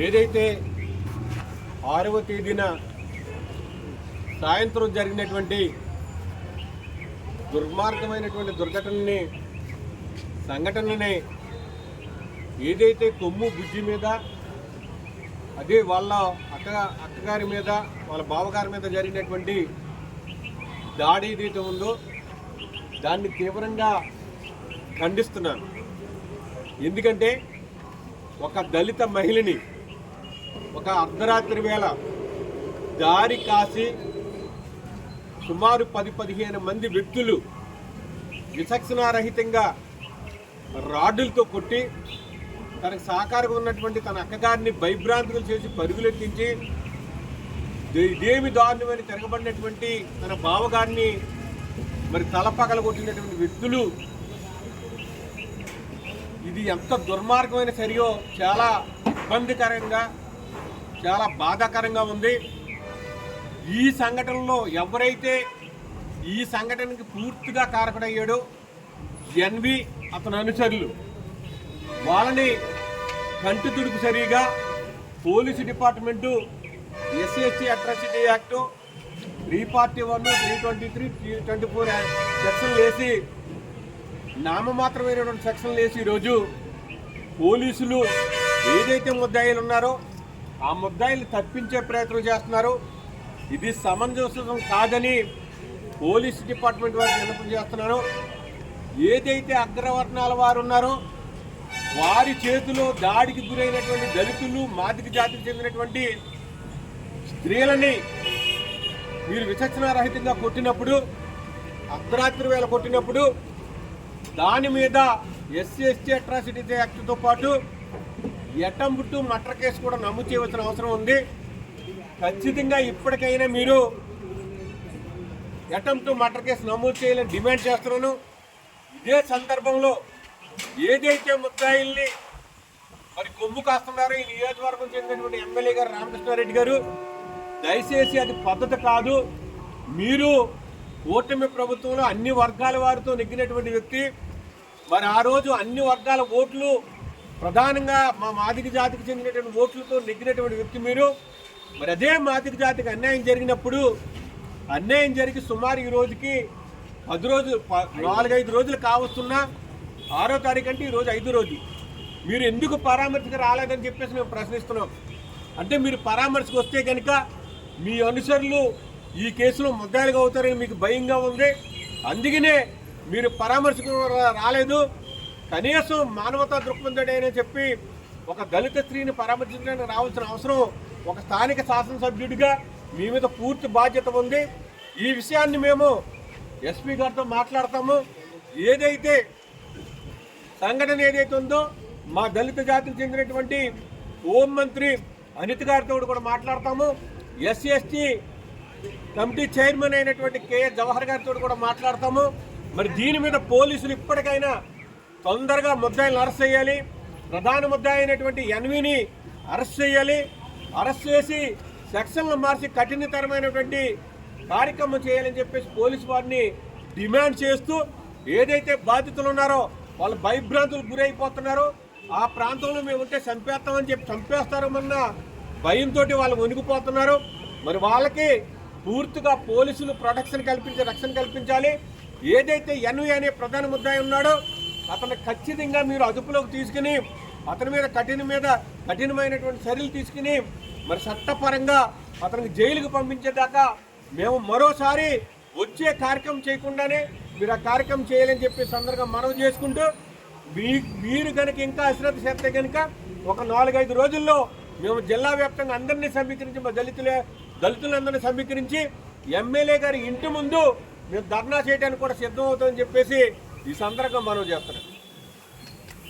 ఏదైతే 6వ తేదీన సాయంత్రం జరిగినటువంటి దుర్మార్గమైనటువంటి సంఘటనని ఏదైతే కొమ్ము బుజ్జి మీద, అదే వాళ్ళ అక్కగారి మీద, వాళ్ళ బావగారి మీద జరిగినటువంటి దాడి ఏదైతే ఉందో దాన్ని తీవ్రంగా ఖండిస్తున్నాను. ఎందుకంటే ఒక దళిత మహిళని ఒక అర్ధరాత్రి వేళ దారి కాసి సుమారు 10-15 మంది వ్యక్తులు విచక్షణారహితంగా రాడ్డులతో కొట్టి తనకు సహకారంగా ఉన్నటువంటి తన అక్కగారిని భయభ్రాంతులు చేసి పరుగులెత్తించి ఇదేమి దారుణమని తిరగబడినటువంటి తన బావగారిని మరి తలపగల కొట్టినటువంటి వ్యక్తులు. ఇది ఎంత దుర్మార్గమైన చర్యో చాలా ఇబ్బందికరంగా, చాలా బాధాకరంగా ఉంది. ఈ సంఘటనలో ఎవరైతే ఈ సంఘటనకి పూర్తిగా కారకుడయ్యాడో ఎన్వి అతని అనుచరులు, వాళ్ళని కంటి తుడుపు సరిగా police department SC/ST atrocity act 341, 323, 324 సెక్షన్లు వేసి, నామమాత్రమైనటువంటి సెక్షన్లు వేసి ఈరోజు పోలీసులు ఏదైతే ముద్దాయిలు ఉన్నారో ఆ ముద్దాయిలు తప్పించే ప్రయత్నం చేస్తున్నారు. ఇది సమంజసం కాదని పోలీసు డిపార్ట్మెంట్ వారికి విన్నపం చేస్తున్నాను. ఏదైతే అగ్రవర్ణాల వారు ఉన్నారో వారి చేతిలో దాడికి గురైనటువంటి దళితులు, మాదిక జాతికి చెందినటువంటి స్త్రీలని మీరు విచక్షణారహితంగా కొట్టినప్పుడు, అర్ధరాత్రి వేళ కొట్టినప్పుడు దాని మీద SC/ST అట్రాసిటీ యాక్ట్తో పాటు అటెంప్ట్ టు మర్డర్ కేసు కూడా నమోదు చేయవలసిన అవసరం ఉంది. ఖచ్చితంగా ఇప్పటికైనా మీరు అటెంప్ట్ టు మర్డర్ కేసు నమోదు చేయాలని డిమాండ్ చేస్తున్నాను. ఇదే సందర్భంలో ఏదైతే ముద్దాయిల్ని మరి కొమ్ము కాస్తున్నారో ఈ నియోజకవర్గం చెందినటువంటి ఎమ్మెల్యే గారు రామకృష్ణారెడ్డి గారు, దయచేసి అది పద్ధతి కాదు. మీరు కూటమి ప్రభుత్వంలో అన్ని వర్గాల వారితో నెగ్గినటువంటి వ్యక్తి. మరి ఆ రోజు అన్ని వర్గాల ఓట్లు, ప్రధానంగా మా మాదిక జాతికి చెందినటువంటి ఓట్లతో నెగ్గినటువంటి వ్యక్తి మీరు. మరి అదే మాదిక జాతికి అన్యాయం జరిగినప్పుడు, అన్యాయం జరిగి సుమారు ఈ రోజుకి 4-5 రోజులు కావస్తున్నా, 6వ తారీఖు అంటే ఈరోజు 5వ రోజు, మీరు ఎందుకు పరామర్శకు రాలేదని చెప్పేసి మేము ప్రశ్నిస్తున్నాం. అంటే మీరు పరామర్శకు వస్తే కనుక మీ అనుచరులు ఈ కేసులో ముద్దాయిలుగా అవుతారని మీకు భయంగా ఉంది. అందుకనే మీరు పరామర్శకు రాలేదు. కనీసం మానవతా దృక్పథుడని చెప్పి ఒక దళిత స్త్రీని పరామర్శించడానికి రావాల్సిన అవసరం ఒక స్థానిక శాసనసభ్యుడిగా మీ మీద పూర్తి బాధ్యత ఉంది. ఈ విషయాన్ని మేము SP గారితో మాట్లాడతాము. ఏదైతే సంఘటన ఏదైతే ఉందో మా దళిత జాతికి చెందినటువంటి హోంమంత్రి అనిత్ గారితో కూడా మాట్లాడతాము. SC/ST కమిటీ చైర్మన్ అయినటువంటి KS జవహర్ గారితో కూడా మాట్లాడతాము. మరి దీని మీద పోలీసులు ఇప్పటికైనా తొందరగా ముద్దాయిలను అరెస్ట్ చేయాలి. ప్రధాన ముద్దాయి అయినటువంటి ఎన్విని అరెస్ట్ చేయాలి. అరెస్ట్ చేసి సెక్షన్లు మార్చి కఠినతరమైనటువంటి కార్యక్రమం చేయాలని చెప్పేసి పోలీసు వారిని డిమాండ్ చేస్తూ, ఏదైతే బాధితులు ఉన్నారో వాళ్ళు భయభ్రాంతులకు గురైపోతున్నారో, ఆ ప్రాంతంలో మేము ఉంటే చంపేస్తామని చెప్పి చంపేస్తారమన్న భయంతో వాళ్ళు వణికిపోతున్నారు. మరి వాళ్ళకి పూర్తిగా పోలీసులు రక్షణ కల్పించాలి. ఏదైతే ఎన్వి అనే ప్రధాన ముద్దాయి ఉన్నాడో అతను ఖచ్చితంగా మీరు అదుపులోకి తీసుకుని అతని మీద కఠినమైనటువంటి చర్యలు తీసుకుని మరి చట్టపరంగా అతనికి జైలుకు పంపించేదాకా మేము మరోసారి వచ్చే కార్యక్రమం చేయకుండానే మీరు ఆ కార్యక్రమం చేయాలని చెప్పి సందర్భంగా మనవి చేసుకుంటూ, మీరు కనుక ఇంకా అశ్రద్ధ చేస్తే కనుక ఒక 4-5 రోజుల్లో మేము జిల్లా వ్యాప్తంగా అందరినీ సమీకరించి, మా దళితులందరినీ సమీకరించి ఎమ్మెల్యే గారి ఇంటి ముందు మేము ధర్నా చేయడానికి కూడా సిద్ధం అవుతుందని చెప్పేసి ఈ సందర్భంగా మనవి చేస్తున్నాం.